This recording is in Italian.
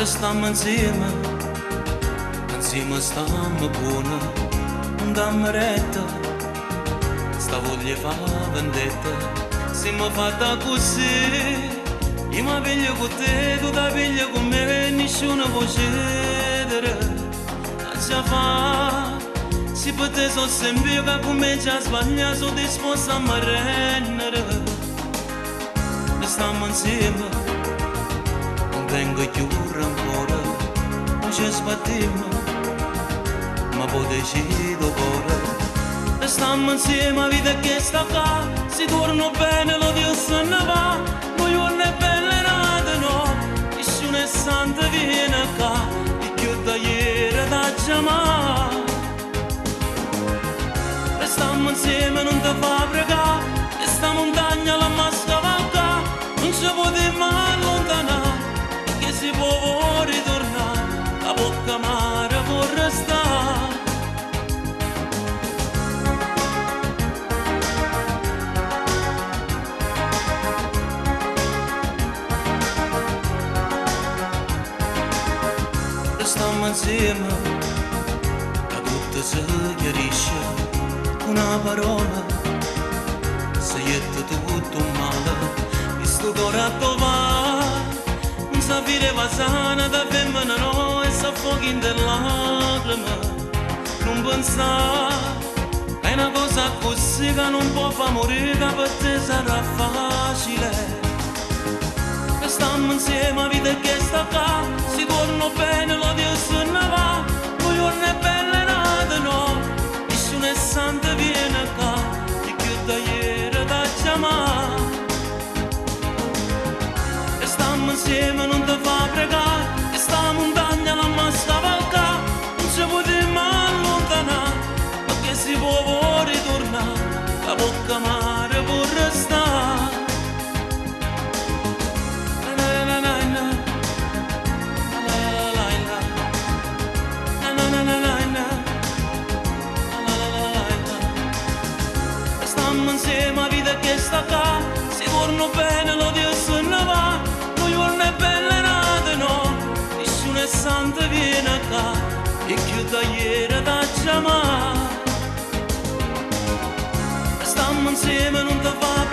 Restammo insieme, insieme stammo buona, non dammo retta, sta voglia fa vendetta, siamo fatta così, io mi piglio con te, tu ti pigli con me, nessuno può cedere, non ce fa, si potesse so sempre io che come già sbagliato, sono disposta a mi rendere, restammo insieme. Vengo più ancora, non ci sbattiamo, ma poi decido ora. E stiamo insieme a vita che sta qua, si torna bene, lo Dio se ne va, noi non è belle nate, no, nessuno è santo viene qua, di più da ieri da chiamare. E stiamo insieme, non ti fa pregare, e sta montagna la masca valca, non ci potremo allontanare. Si può ritornare, la bocca amara può restare. Restiamo insieme, che tutto si chiarisce, una parola, se jette tutto male, questo cuore a trovare. Sa viveva sana da femmina no e sa fuochi delle lacrime non pensare è una cosa così che non può far morire che per te sarà facile e stiamo insieme a vita che sta qua si torna bene lo Dio se ne va poi non è belle nate no nessuno è santo viene qua di più da ieri da chiamare stiamo insieme, non ti fa pregare, e sta montagna la massa valca, non ci potremo allontanare, ma che si può ritornare, la bocca amara può restare. Stiamo insieme a vita che sta qua, si torna bene, lo Dio se ne va. Non è belle nate no, nessuno è santo viene qua e più da ieri da chiamare. Stiamo insieme non ti fa